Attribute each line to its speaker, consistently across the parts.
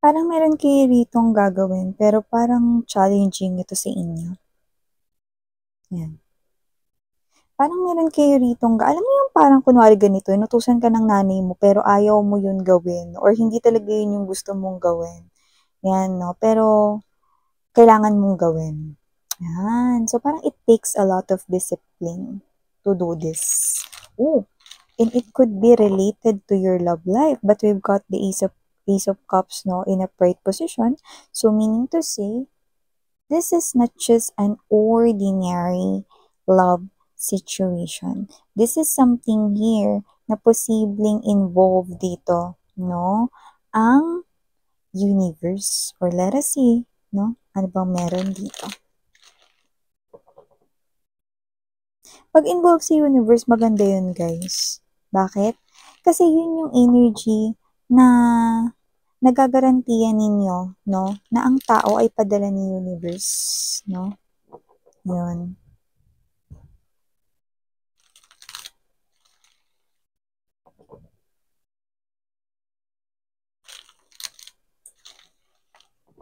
Speaker 1: Parang meron kayo ritong gagawin, pero parang challenging ito sa inyo. Yan. Parang meron kayo ritong, alam mo yung parang kunwari ganito, inutusan ka ng nanay mo, pero ayaw mo yun gawin, or hindi talaga yun yung gusto mong gawin. Yan, no? Pero, kailangan mong gawin. Yan. So, parang it takes a lot of discipline to do this. Oh, and it could be related to your love life, but we've got the Ace of Cups, no, in a pride position. So, meaning to say, this is not just an ordinary love situation. This is something here na posibleng involved dito, no? Ang universe, or let us see, no? Ano bang meron dito? Pag involved sa universe, maganda yun, guys. Bakit? Kasi yun yung energy na nagagarantiyan ninyo, no? Na ang tao ay padala ni universe, no? Yun.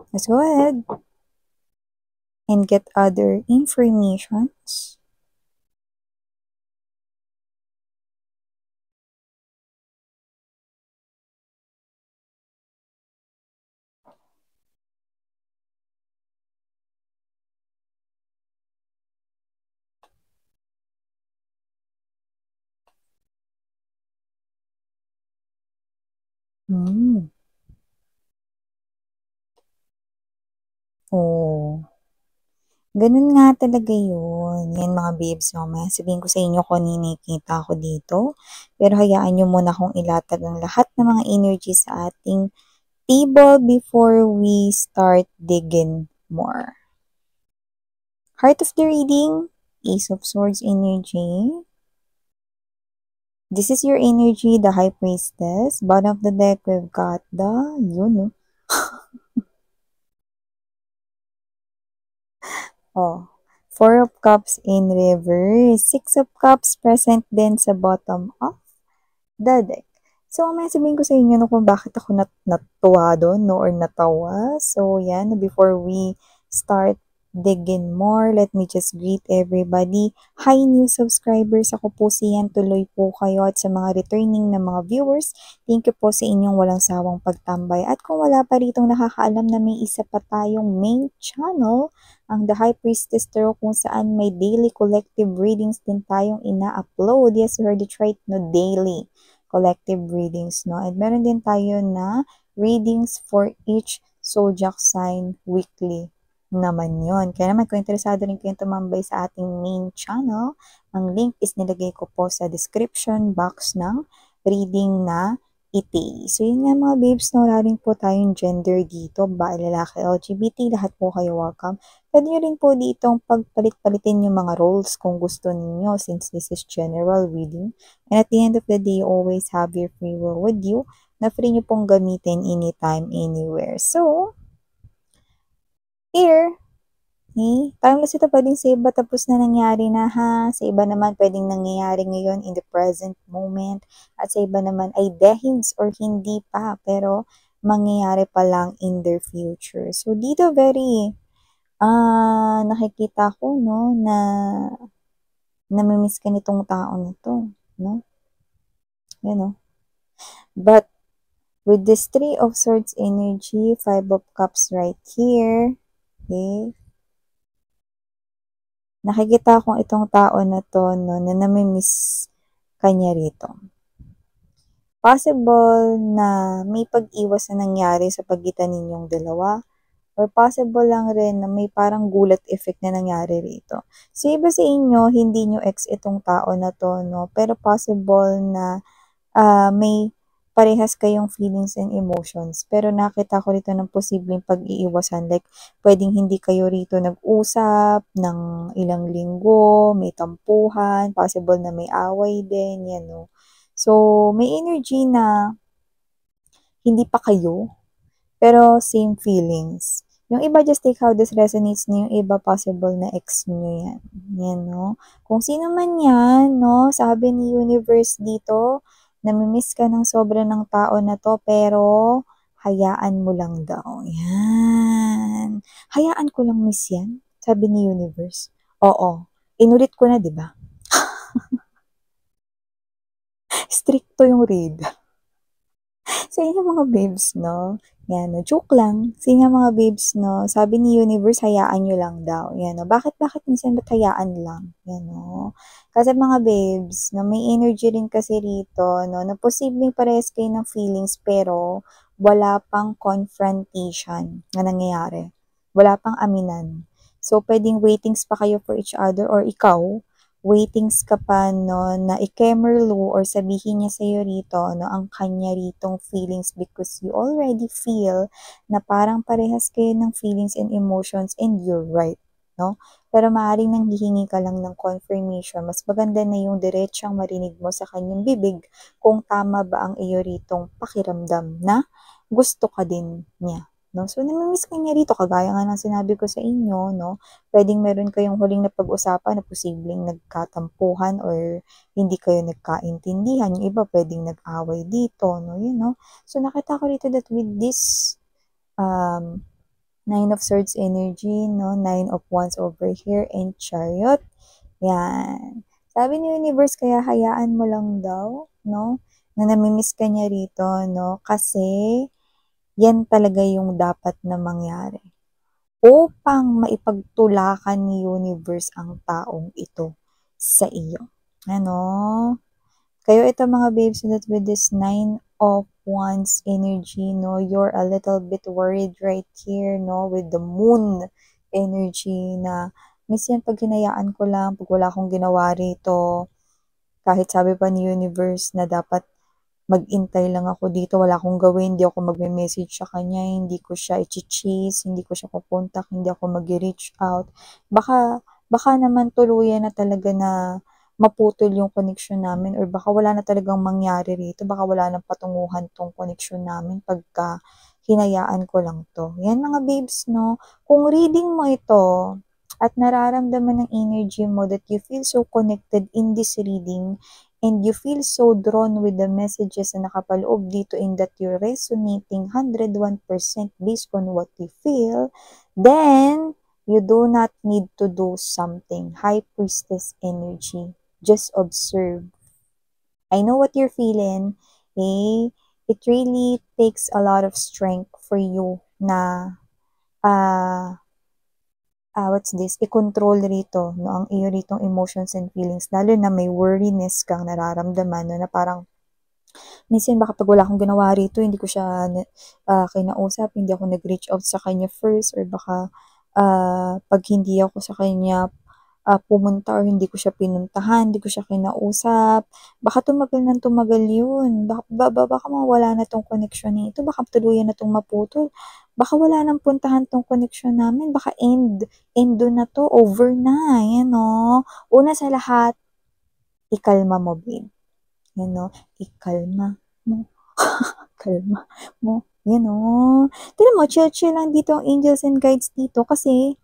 Speaker 1: Let's go ahead and get other informations. Hmm. Oh. Ganun nga talaga yun. Yan mga babes, mamaya sabihin ko sa inyo kung ano yung nakikita ko dito. Pero hayaan nyo muna kung ilatag ang lahat ng mga energy sa ating table before we start digging more. Heart of the reading, Ace of Swords energy. This is your energy, the High Priestess. Bottom of the deck, we've got the, yun, no? Oh, Four of Cups in reverse. Six of Cups present din sa bottom of the deck. So, may sabihin ko sa inyo no, kung bakit ako natuwa doon, no, or natawa. So, yan, before we start digging more, let me just greet everybody. Hi, new subscribers. Ako po si Yan. Tuloy po kayo. At sa mga returning na mga viewers, thank you po sa inyong walang sawang pagtambay. At kung wala pa ritong nakakaalam na may isa pa tayong main channel, ang The High Priestess Tarot, kung saan may daily collective readings din tayong ina-upload. Yes, you heard it right, no, daily collective readings, no? And meron din tayo na readings for each zodiac sign weekly naman yon. Kaya naman, kung interesado rin kayong tumambay sa ating main channel, ang link is nilagay ko po sa description box ng reading na iti. So, yun nga mga babes, no, wala rin po tayong gender dito, babae, lalaki, LGBT, lahat po kayo welcome. Pwede nyo rin po ditong pagpalit-palitin yung mga roles kung gusto ninyo, since this is general reading. And at the end of the day, you always have your free will with you na free nyo pong gamitin anytime, anywhere. So, here, timeless ito pwedeng sa iba tapos na nangyari na ha. Sa iba naman pwedeng nangyayari ngayon in the present moment. At sa iba naman ay dehins or hindi pa pero mangyayari pa lang in their future. So, dito very nakikita ko, no, na namimiss ka nitong tao na to, no? You know. But, with this Three of Swords energy, Five of Cups right here, okay, nakikita kong itong tao na to, no, na namimiss kanya rito. Possible na may pag-iwas na nangyari sa pagitan ninyong dalawa, or possible lang rin na may parang gulat effect na nangyari rito. So, iba sa inyo, hindi nyo ex itong tao na to, no? Pero possible na may parehas kayong feelings and emotions. Pero nakita ko rito ng posibleng pag-iiwasan. Like, pwedeng hindi kayo rito nag-usap ng ilang linggo, may tampuhan, possible na may away din, yan, no? So, may energy na hindi pa kayo, pero same feelings. Yung iba, just take how this resonates na yung iba, possible na ex nyo yan. Yan, no? Kung sino man yan, no? Sabi ni universe dito, namimiss ka ng sobra ng tao na to, pero hayaan mo lang daw. Yan. Hayaan ko lang, miss yan, sabi ni universe. Oo, inulit ko na, di ba? Stricto yung read. Sa inyo mga babes, no? Yan, no? Joke lang. Sa inyo mga babes, no? Sabi ni universe, hayaan nyo lang daw. Yan, no? Bakit minsan ba't hayaan lang? Yan, no? Kasi mga babes, no? May energy rin kasi rito, no? Na posibleng parehas kayo ng feelings, pero wala pang confrontation na nangyayari. Wala pang aminan. So, pwedeng waitings pa kayo for each other, or ikaw, waitings ka pa, no, na ikemerlo or sabihin niya sa'yo rito, no, ang kanya ritong feelings, because you already feel na parang parehas kayo ng feelings and emotions, and you're right, no? Pero maaaring nanghihingi ka lang ng confirmation. Mas maganda na yung diretsang marinig mo sa kanyang bibig kung tama ba ang iyo ritong pakiramdam na gusto ka din niya. No? So, namimiss ka niya rito, kagaya nga ng sinabi ko sa inyo, no? Pwedeng meron kayong huling na pag-usapan na posibleng nagkatampuhan or hindi kayo nagkaintindihan. Yung iba pwedeng nag-away dito, no? Yun, no? So, nakita ko rito that with this Nine of Swords energy, no? Nine of Wands over here, and Chariot. Yan. Sabi ni Universe, kaya hayaan mo lang daw, no? Na namimiss ka niya rito, no? Kasi yan talaga yung dapat na mangyari upang maipagtulakan ni universe ang taong ito sa iyo. Ano? Kayo ito mga babes, so that with this 9 of Wands energy, no, you're a little bit worried right here, no, with the moon energy na, miss yan pag hinayaan ko lang, pag wala akong ginawa rito, kahit sabi pa ni universe na dapat mag-intay lang ako dito, wala akong gawin, hindi ako magme-message sa kanya, hindi ko siya i-chase, hindi ko siya kukontak, hindi ako mag-reach out. Baka naman tuluyan na talaga na maputol yung connection namin, or baka wala na talagang mangyari rito, baka wala nang patunguhan tong connection namin pagka hinayaan ko lang to. Yan mga babes, no? Kung reading mo ito at nararamdaman ng energy mo that you feel so connected in this reading, and you feel so drawn with the messages na nakapaloob dito, in that you're resonating 101% based on what you feel, then you do not need to do something. High Priestess energy. Just observe. I know what you're feeling. Eh, it really takes a lot of strength for you na what's this, i-control rito, no, ang iyo ritong emotions and feelings, lalo na may worriness kang nararamdaman, no, na parang, minsan baka pag wala akong ginawa rito, hindi ko siya kinausap, hindi ako nag-reach out sa kanya first, or baka pag hindi ako sa kanya pumunta or hindi ko siya pinuntahan, hindi ko siya kinausap, baka tumagal ng tumagal yun. Baka mawala na tong connection nito, baka tuluyan na tong maputol, baka wala nang puntahan tong connection namin, baka end na to, over na, yan o. Una sa lahat, ikalma mo, babe. Yan o, ikalma mo. Kalma mo. Yan o. Tignan mo, chill lang dito ang angels and guides dito, kasi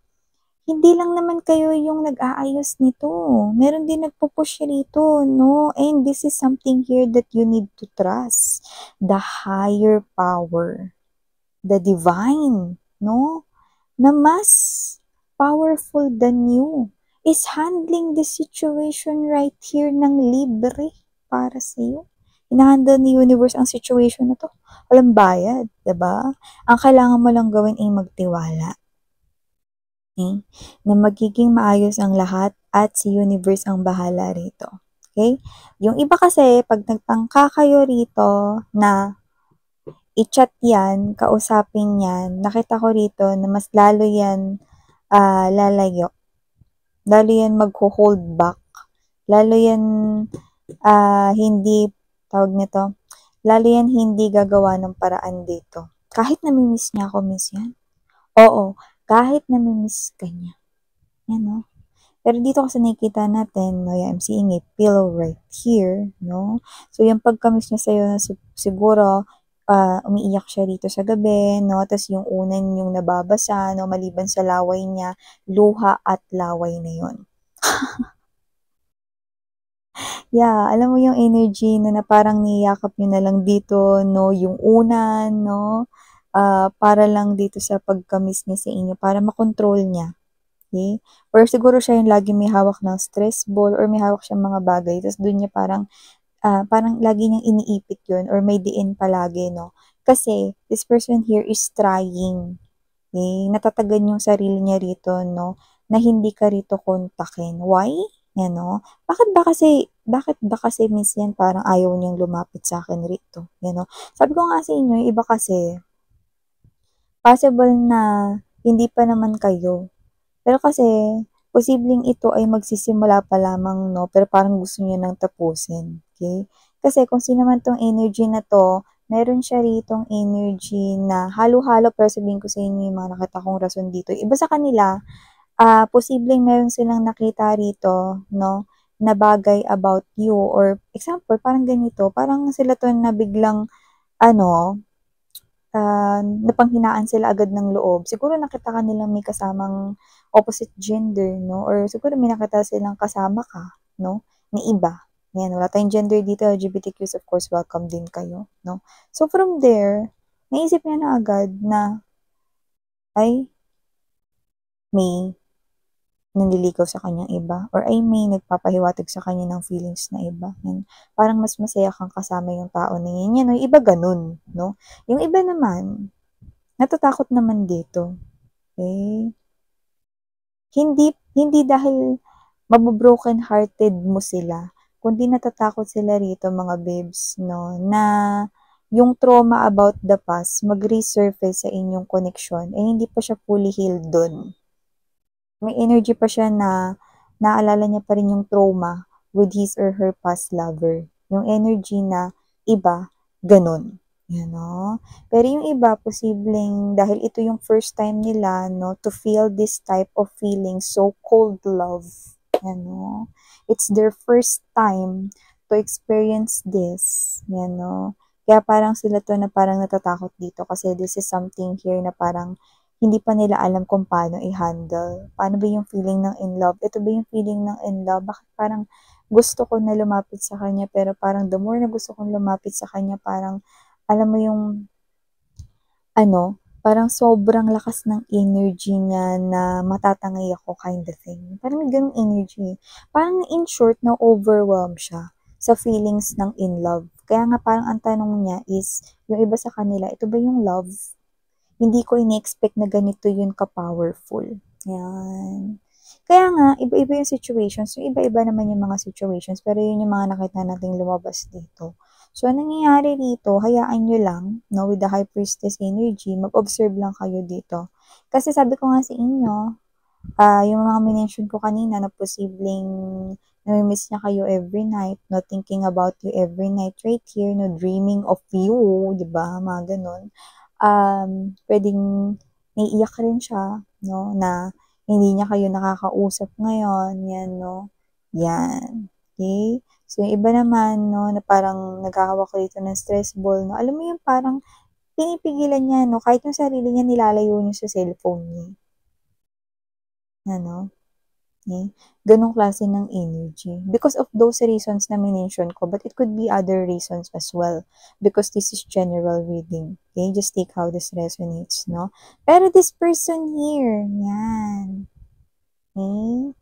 Speaker 1: hindi lang naman kayo yung nag-aayos nito. Meron din nagpo-push rito, no? And this is something here that you need to trust. The higher power, the divine, no? Na mas powerful than you is handling the situation right here ng libre para sa iyo. Inahandle ni universe ang situation na to. Walang bayad, 'di ba? Ang kailangan mo lang gawin ay magtiwala. Okay? Na magiging maayos ang lahat at si universe ang bahala rito. Okay? Yung iba kasi, pag nagtangka kayo rito na i-chat yan, kausapin yan, nakita ko rito na mas lalo yan lalayo. Lalo yan magho-hold back. Lalo yan hindi, tawag nito, lalo yan hindi gagawa ng paraan dito. Kahit namimiss niya ako, miss yan. Oo, kahit namimiss ka niya. Yan, no? Pero dito kasi nakikita natin, no, I'm seeing a pillow right here, no? So, yung pagkamiss niya sa'yo, siguro, umiiyak siya rito sa gabi, no? Tapos yung unan yung nababasa, no? Maliban sa laway niya, luha at laway na yun. Yeah, alam mo yung energy na parang niyakap niyo na lang dito, no? Yung unan, no? para lang dito sa pagka-miss niya sa inyo, para makontrol niya. Okay? Or siguro siya yung lagi may hawak ng stress ball or may hawak siyang mga bagay, tapos dun niya parang lagi niyang iniipit yun or may diin palagi, no? Kasi this person here is trying. Okay? Natatagan yung sarili niya rito, no? Na hindi ka rito kontakin. Why? Yan, no? Bakit ba kasi miss yan parang ayaw niyang lumapit sa akin rito? Yan, no? Sabi ko nga sa inyo, yung iba kasi, possible na hindi pa naman kayo. Pero kasi, posibleng ito ay magsisimula pa lamang, no? Pero parang gusto niya nang tapusin. Okay? Kasi kung sino man tong energy na to, meron siya ritong energy na halo-halo, pero sabihin ko sa inyo yung mga nakita kong rason dito. Iba sa kanila, posibleng meron silang nakita rito, no? Na bagay about you or example, parang ganito, parang sila to na biglang, ano, napanghinaan sila agad ng loob. Siguro nakita ka nilang may kasamang opposite gender, no? Or siguro may nakita silang kasama ka, no? Ni iba. Yan, wala tayong gender dito, LGBTQs, of course, welcome din kayo, no? So, from there, naisip niya na agad na, ay, may nanliligaw sa kanyang iba, or ay may nagpapahiwatig sa kanya ng feelings na iba. Yan. Parang mas masaya kang kasama yung tao na yan. Yan, no? Yung iba ganun, no? Yung iba naman, natatakot naman dito. Okay? Hindi dahil mabo-broken hearted mo sila, kundi natatakot sila rito mga babes, no, na yung trauma about the past mag-resurface sa inyong connection, eh hindi pa siya fully healed dun. May energy pa siya na naalala niya pa rin yung trauma with his or her past lover. Yung energy na iba, ganun. Yan, no? Pero yung iba, posibleng dahil ito yung first time nila, no, to feel this type of feeling, so cold love. Yan, no? It's their first time to experience this. Yan, no? Kaya parang sila to na parang natatakot dito kasi this is something here na parang hindi pa nila alam kung paano i-handle. Paano ba yung feeling ng in love? Ito ba yung feeling ng in love? Bakit parang gusto ko na lumapit sa kanya pero parang the more na gusto kong lumapit sa kanya, parang alam mo yung parang sobrang lakas ng energy niya na matatangay ako kind of thing. Parang may ganung energy. Parang in short, na-overwhelm siya sa feelings ng in love. Kaya nga parang ang tanong niya is, yung iba sa kanila, ito ba yung love? Hindi ko ini-expect na ganito yun ka-powerful. Yan. Kaya nga, iba-iba yung situations. Yung iba-iba naman yung mga situations, pero yun yung mga nakita nating lumabas dito. So, anong nangyayari dito, hayaan nyo lang, no, with the High Priestess energy, mag-observe lang kayo dito. Kasi sabi ko nga sa inyo, yung mga minention ko kanina na posibleng nami-miss niya kayo every night, no, thinking about you every night right here, no, dreaming of you, di ba, mga ganun. Pwedeng naiiyak rin siya, no, na hindi niya kayo nakakausap ngayon, yan, no, yan, okay? So, yung iba naman, no, na parang naghahawak dito ng stress ball, no, alam mo yung parang pinipigilan niya, no, kahit yung sarili niya nilalayo niya sa cellphone niya. Ano? Okay? Ganong klase ng energy. Because of those reasons na minention ko, but it could be other reasons as well. Because this is general reading. Okay? Just take how this resonates, no? Pero this person here, yan. Okay?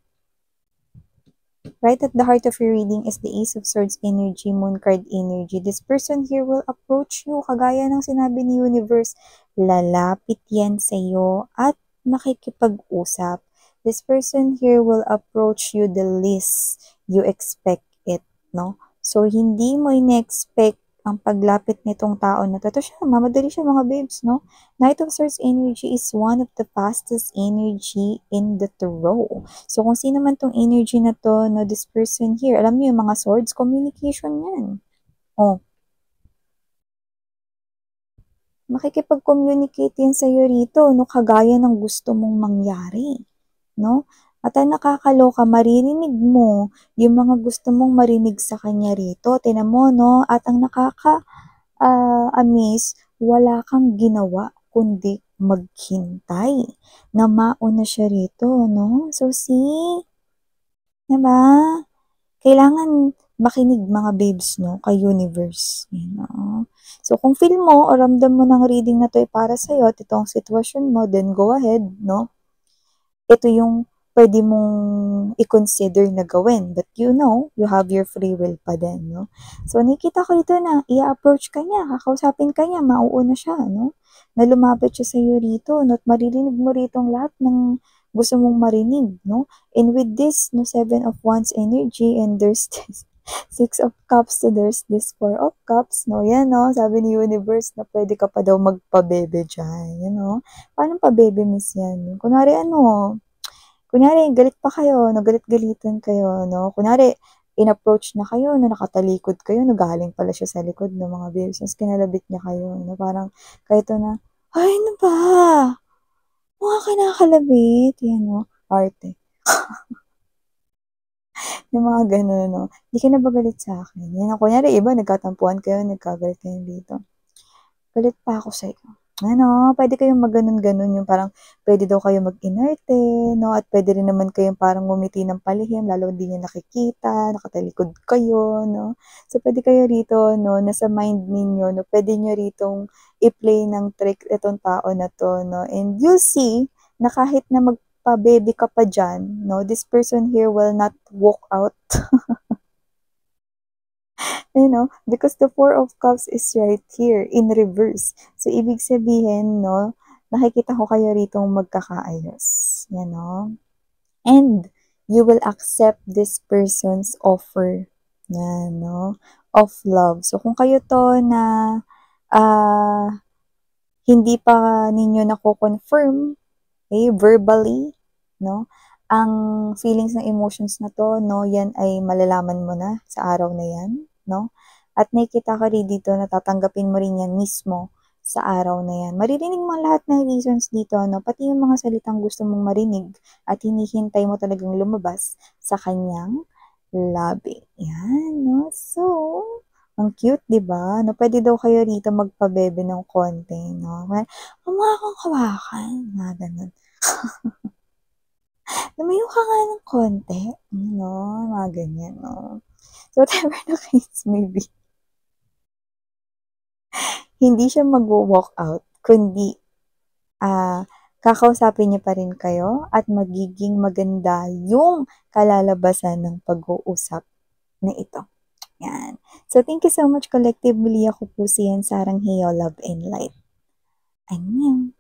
Speaker 1: Right at the heart of your reading is the Ace of Swords energy, Moon card energy. This person here will approach you. Kagaya ng sinabi ni Universe, lalapit yan sa'yo at makikipag-usap. This person here will approach you the least you expect it, no? So, hindi mo in-expect ang paglapit nitong tao na to. Ito siya, mamadali siya mga babes, no? Knight of Swords energy is one of the fastest energy in the tarot. So, kung sino man tong energy na to, no, this person here, alam niyo yung mga swords, communication yan. Oh, makikipag-communicate yan sa'yo rito, no, kagaya ng gusto mong mangyari, no? At ang nakakaloka, maririnig mo yung mga gusto mong marinig sa kanya rito. Tinan mo, no? At ang amaze, wala kang ginawa kundi maghintay na mauna siya rito, no? So, see? Diba? Kailangan makinig mga babes, no, kay universe. Yan, So, kung feel mo o ramdam mo ng reading na to ay para sa'yo at ito ang sitwasyon mo, then go ahead, no? Ito yung pwede mong i-consider na gawin. But you know, you have your free will pa din, no? So, nakikita ko dito na i-approach ka niya, kakausapin ka niya, mauuna siya, no? Na lumapit siya sa'yo rito, no? At maririnig mo rito ang lahat ng gusto mong marinig, no? And with this, no, Seven of Wands energy, and there's this Six of Cups, so there's this Four of Cups, no? Yan, no? Sabi ni Universe na pwede ka pa daw magpabebe dyan, you know? Paano pa-baby miss yan? Kunyari galit pa kayo, nagalit-galitan kayo, no? Kunyari, in-approach na kayo, no, nakatalikod kayo, no, galing pala siya sa likod ng mga babes, tapos kinalabit niya kayo, no? Parang, kayo to na, ay, ano ba? Mukha ka nakakalabit, yan, no? Arte. Yung mga gano'n, no? Di ka na ba galit sa akin? Yan, kunyari, iba, nagkatampuan kayo, nagkagalit kayo dito. Galit pa ako sa'yo. Ano, pwede kayong mag-ganon-ganon, yung parang pwede daw kayo mag-inerte, no? At pwede rin naman kayong parang ngumiti ng palihim, lalo hindi niya nakikita, nakatalikod kayo, no? So, pwede kayo rito, no? Nasa mind ninyo, no? Pwede nyo ritong i-play ng trick itong tao na to, no? And you see, na kahit na magpa-baby ka pa dyan, no? This person here will not walk out. You know, because the Four of Cups is right here in reverse. So, ibig sabihin, no, nakikita ko kayo rito magkakaayos. Yan, no? And you will accept this person's offer. Yan, no? Of love. So, kung kayo to na hindi pa ninyo nako-confirm, okay, verbally, no? Ang feelings ng emotions na to, no, yan ay malalaman mo na sa araw na yan, no? At nakikita ka rin dito na tatanggapin mo rin yan mismo sa araw na yan. Maririnig mo lahat ng reasons dito, no? Pati yung mga salitang gusto mong marinig at hinihintay mo talagang lumabas sa kanyang labi. Yan, no? So, ang cute, di ba? No, pwede daw kayo rito magpabebe ng konti, no? Mukha kang kawakan, mga ganun. Lumayo ka nga ng konti, no? Mga ganyan, no? So, whatever the case may be, hindi siya mag-walk out, kundi kakausapin niya pa rin kayo at magiging maganda yung kalalabasan ng pag-uusap na ito. Yan. So, thank you so much collectively. Ako po si Yan Sarang Heo, Love and Light. Annyeong!